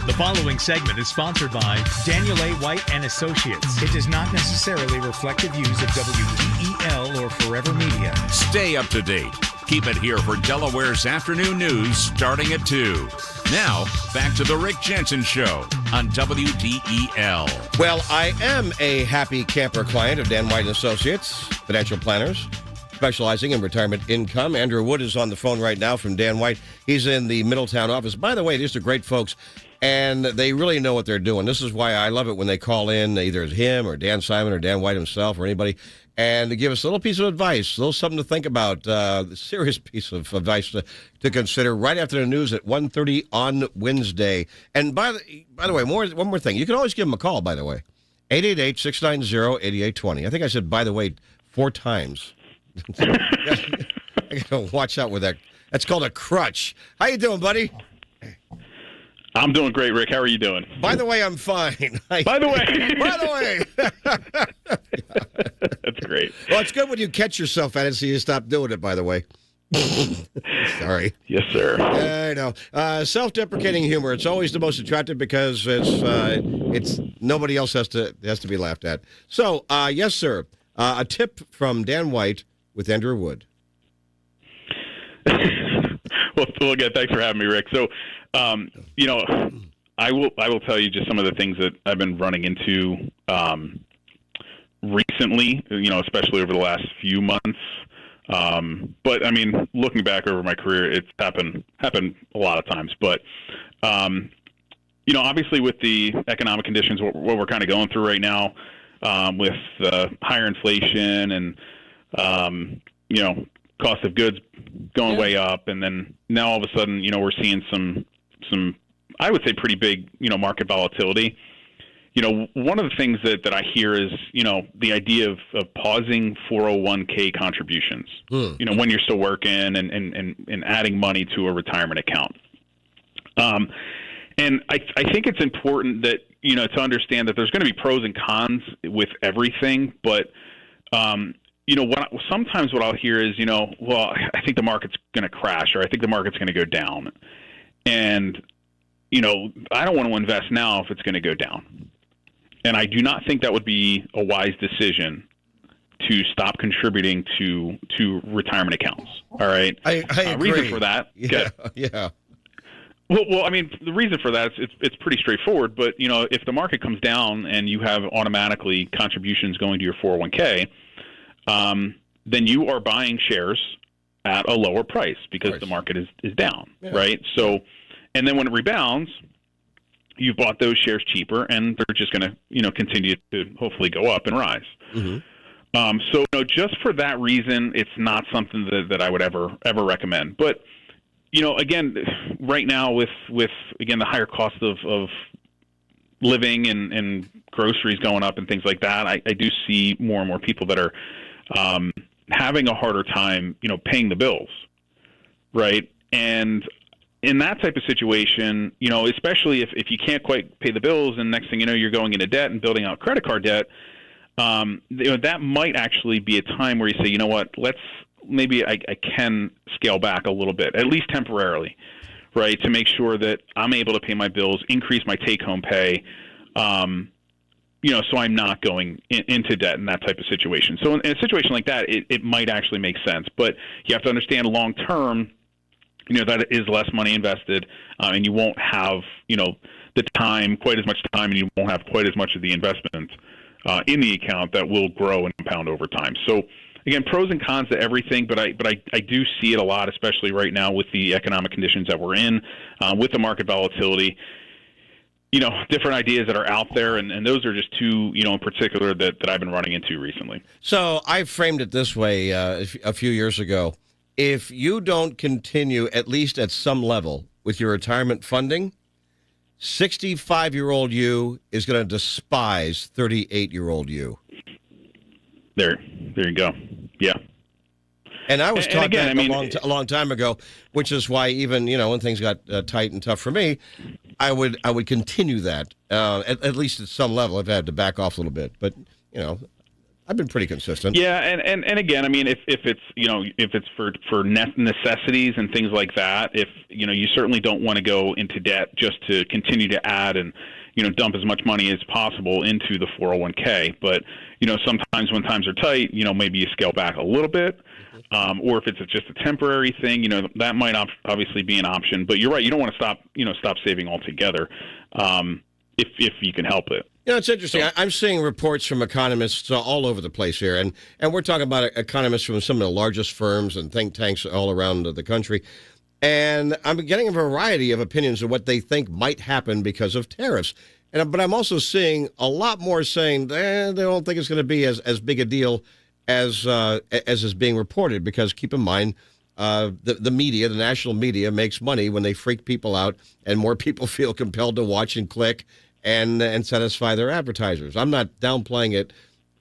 The following segment is sponsored by Daniel A. White and Associates. It does not necessarily reflect the views of WDEL or Forever Media. Stay up to date. Keep it here for Delaware's afternoon news starting at 2. Now, back to the Rick Jensen Show on WDEL. Well, I am a happy camper client of Dan White and Associates, financial planners, specializing in retirement income. Andrew Wood is on the phone right now from Dan White. He's in the Middletown office. By the way, these are great folks, and they really know what they're doing. This is why I love it when they call in, either him or Dan Simon or Dan White himself or anybody, and to give us a little piece of advice, a little something to think about, a serious piece of advice to consider right after the news at 1:30 on Wednesday. And by the way, one more thing. You can always give them a call, by the way. 888-690-8820. I think I said, by the way, 4 times. I gotta watch out with that. That's called a crutch. How you doing, buddy? I'm doing great, Rick. How are you doing? By the way, I'm fine. By the way. That's great. Well, it's good when you catch yourself at it, so you stop doing it, by the way. Sorry. Yes, sir. I know. Self-deprecating humor. It's always the most attractive because it's nobody else has to be laughed at. So, yes, sir. A tip from Dan White with Andrew Wood. Well, again, thanks for having me, Rick. So, I will tell you just some of the things that I've been running into recently. Especially over the last few months. But I mean, looking back over my career, it's happened a lot of times. But obviously with the economic conditions, what we're kind of going through right now, with higher inflation and cost of goods going way up, and then now all of a sudden, we're seeing some I would say pretty big market volatility. One of the things that I hear is, the idea of pausing 401k contributions, when you're still working and adding money to a retirement account. And I think it's important that, to understand that there's going to be pros and cons with everything. But, sometimes what I'll hear is, well, I think the market's going to crash, or I think the market's going to go down. And, I don't want to invest now if it's going to go down. And I do not think that would be a wise decision to stop contributing to retirement accounts. All right. I agree. Reason for that. Yeah. Well, I mean, the reason for that is it's pretty straightforward. But if the market comes down and you have automatically contributions going to your 401k, then you are buying shares at a lower price because the market is down, right? So, and then when it rebounds, you bought those shares cheaper, and they're just going to, continue to hopefully go up and rise. Mm-hmm. So, just for that reason, it's not something that I would ever recommend. But, again, right now with again the higher cost of living and groceries going up and things like that, I do see more and more people that are having a harder time, paying the bills, right? And in that type of situation, especially if you can't quite pay the bills and next thing you know, you're going into debt and building out credit card debt, that might actually be a time where you say, you know what, maybe I can scale back a little bit, at least temporarily, right, to make sure that I'm able to pay my bills, increase my take-home pay, so I'm not going into debt in that type of situation. So in a situation like that, it might actually make sense. But you have to understand long-term, that is less money invested, and you won't have, quite as much time, and you won't have quite as much of the investment in the account that will grow and compound over time. So, again, pros and cons to everything, but I do see it a lot, especially right now with the economic conditions that we're in, with the market volatility. Different ideas that are out there, and those are just two, in particular that I've been running into recently. So I framed it this way a few years ago. If you don't continue, at least at some level, with your retirement funding, 65-year-old you is going to despise 38-year-old you. There you go. Yeah. And I was taught that a long time ago, which is why even, when things got tight and tough for me, I would continue that, at least at some level. I've had to back off a little bit. But, I've been pretty consistent. Yeah, and again, I mean, if it's for necessities and things like that, if you certainly don't want to go into debt just to continue to add and dump as much money as possible into the 401k. But sometimes when times are tight, maybe you scale back a little bit, or if it's just a temporary thing, that might obviously be an option. But you're right, you don't want to stop saving altogether, if you can help it. It's interesting. I'm seeing reports from economists all over the place here, and we're talking about economists from some of the largest firms and think tanks all around the country. And I'm getting a variety of opinions of what they think might happen because of tariffs. But I'm also seeing a lot more saying they don't think it's going to be as big a deal as is being reported, because keep in mind, the media, the national media, makes money when they freak people out and more people feel compelled to watch and click and satisfy their advertisers. I'm not downplaying it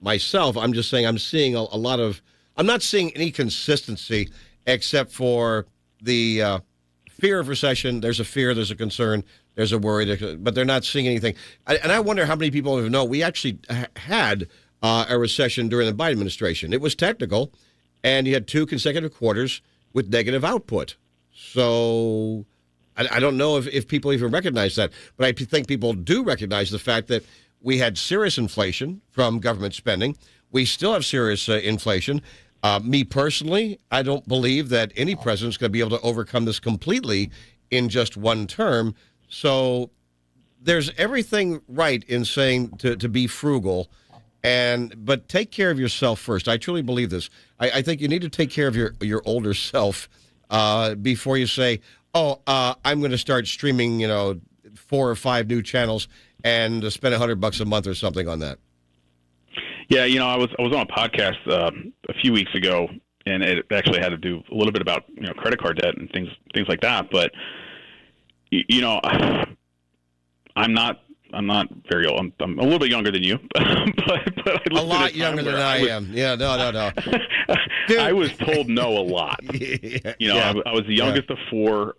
myself. I'm just saying I'm seeing a lot of – I'm not seeing any consistency except for the fear of recession. There's a fear, there's a concern, there's a worry, but they're not seeing anything. And I wonder how many people know we actually had a recession during the Biden administration. It was technical, and you had 2 consecutive quarters with negative output. So I don't know if people even recognize that, but I think people do recognize the fact that we had serious inflation from government spending. We still have serious inflation. Me personally, I don't believe that any president's going to be able to overcome this completely in just one term. So there's everything right in saying to be frugal, but take care of yourself first. I truly believe this. I think you need to take care of your older self before you say, I'm going to start streaming, 4 or 5 new channels and spend $100 a month or something on that. Yeah, I was on a podcast a few weeks ago, and it actually had to do a little bit about credit card debt and things like that. But I'm not very old. I'm a little bit younger than you, but I a lot younger than I am. Yeah, no. Dude. I was told no a lot. I was the youngest of 4.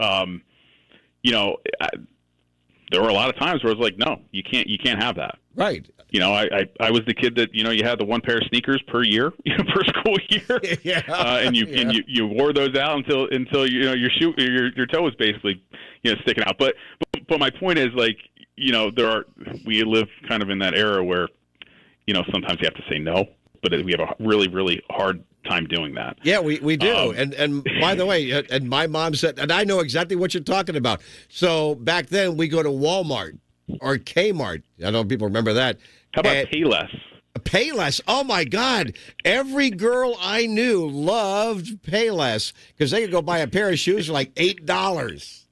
There were a lot of times where I was like, no, you can't have that. Right. I was the kid that you had the 1 pair of sneakers per year, per school year, and you wore those out until your toe was basically sticking out. But my point is, like, we live kind of in that era where sometimes you have to say no, but we have a really, really hard time doing that. Yeah, we do. And by the way, and my mom said, and I know exactly what you're talking about. So back then we go to Walmart or Kmart. I don't know if people remember that. How about Payless? Payless. Oh my God. Every girl I knew loved Payless because they could go buy a pair of shoes for like $8.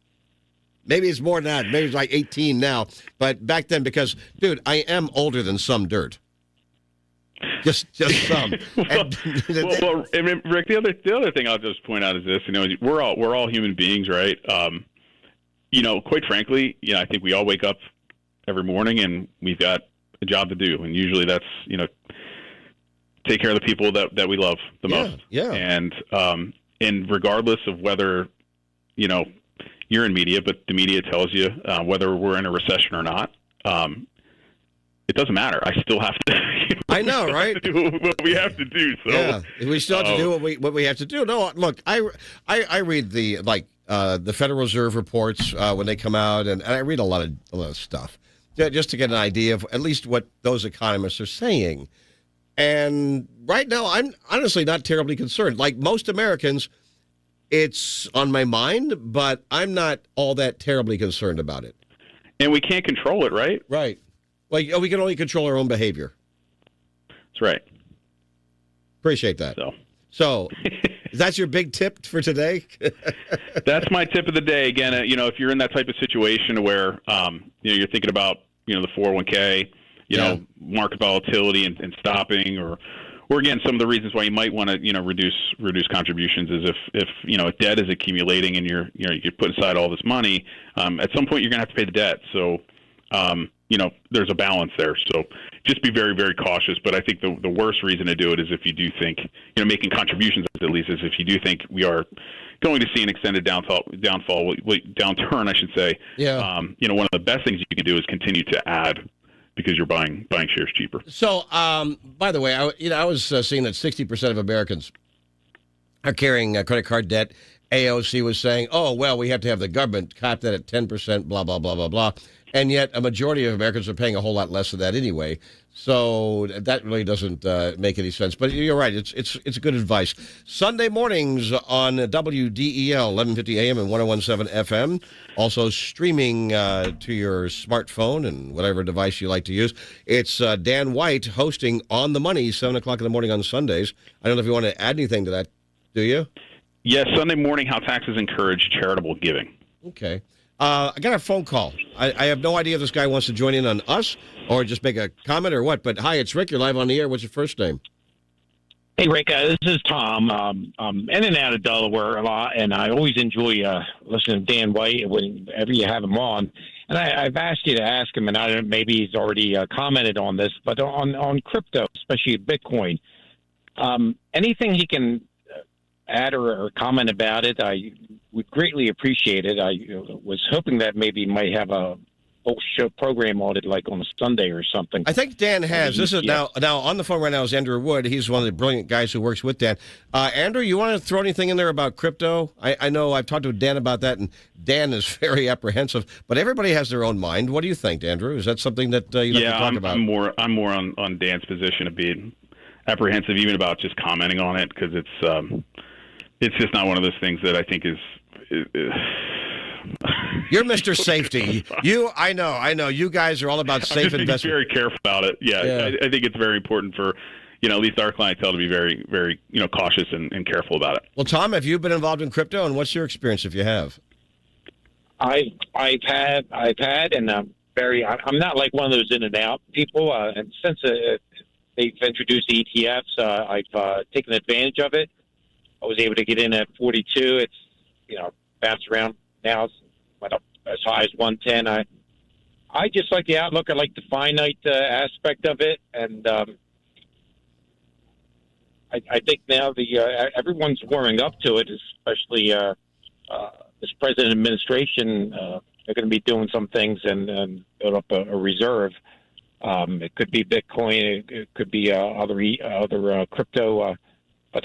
Maybe it's more than that. Maybe it's like 18 now. But back then, because, dude, I am older than some dirt. Just some. well, I mean, Rick, the other thing I'll just point out is this: we're all human beings, right? Quite frankly, I think we all wake up every morning and we've got a job to do, and usually that's take care of the people that we love the most. Yeah. And regardless of whether you're in media, but the media tells you whether we're in a recession or not. It doesn't matter. I still have to. I know, right? Do what we have to do. So yeah, we still have to do what we have to do. No, look, I read the Federal Reserve reports when they come out, and I read a lot of stuff just to get an idea of at least what those economists are saying. And right now, I'm honestly not terribly concerned. Like most Americans, it's on my mind, but I'm not all that terribly concerned about it. And we can't control it, right? Right. Like, we can only control our own behavior. That's right. Appreciate that. So that's your big tip for today? That's my tip of the day. Again, if you're in that type of situation where, you're thinking about, the 401k, market volatility and stopping, or again, some of the reasons why you might want to, reduce contributions is if debt is accumulating and you're putting aside all this money, at some point you're going to have to pay the debt. So, there's a balance there. So just be very, very cautious. But I think the worst reason to do it is if you do think, making contributions at least, is if you do think we are going to see an extended downturn, I should say. Yeah. One of the best things you can do is continue to add because you're buying shares cheaper. So, by the way, I was seeing that 60% of Americans are carrying credit card debt. AOC was saying, "Oh, well, we have to have the government cap that at 10%." Blah blah blah blah blah. And yet, a majority of Americans are paying a whole lot less of that anyway. So that really doesn't make any sense. But you're right; it's good advice. Sunday mornings on WDEL, 1150 AM and 101.7 FM. Also streaming to your smartphone and whatever device you like to use. It's Dan White hosting On the Money, 7 o'clock in the morning on Sundays. I don't know if you want to add anything to that. Do you? Yes, Sunday morning, how taxes encourage charitable giving. Okay. I got a phone call. I have no idea if this guy wants to join in on us or just make a comment or what. But hi, it's Rick. You're live on the air. What's your first name? Hey, Rick. This is Tom. I'm in and out of Delaware a lot, and I always enjoy listening to Dan White whenever you have him on. And I've asked you to ask him, and I don't, maybe he's already commented on this, but on crypto, especially Bitcoin, anything he can add or comment about it, I would greatly appreciate it. I was hoping that maybe might have a whole show program on it, like on a Sunday or something. I think Dan has. This is now on the phone right now is Andrew Wood. He's one of the brilliant guys who works with Dan. Andrew, you want to throw anything in there about crypto? I know I've talked to Dan about that, and Dan is very apprehensive. But everybody has their own mind. What do you think, Andrew? Is that something that you'd like to talk about? I'm more on Dan's position of being apprehensive, even about just commenting on it, because it's just not one of those things that I think is You're Mr. Safety. I know. You guys are all about safe investment. Very careful about it. Yeah. I think it's very important for, at least our clientele to be very, very, cautious and careful about it. Well, Tom, have you been involved in crypto, and what's your experience if you have? I've had, and I'm not like one of those in and out people. And since they've introduced ETFs, I've taken advantage of it. I was able to get in at 42. It's, bounced around now. It's went up as high as 110. I just like the outlook. I like the finite aspect of it. And I think now everyone's warming up to it, especially this president administration. They're going to be doing some things and build up a reserve. It could be Bitcoin. It could be other crypto. But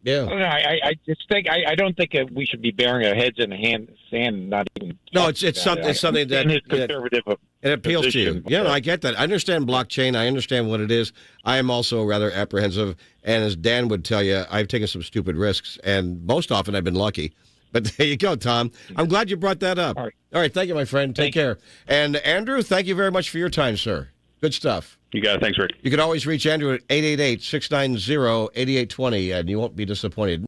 yeah, I just think I don't think we should be burying our heads in the sand. Not even. No, it's something that conservative. It appeals position. to you. Yeah, I get that. I understand blockchain. I understand what it is. I am also rather apprehensive. And as Dan would tell you, I've taken some stupid risks, and most often I've been lucky. But there you go, Tom. I'm glad you brought that up. All right. Thank you, my friend. Take care. And Andrew, thank you very much for your time, sir. Good stuff. You got it. Thanks, Rick. You can always reach Andrew at 888-690-8820, and you won't be disappointed.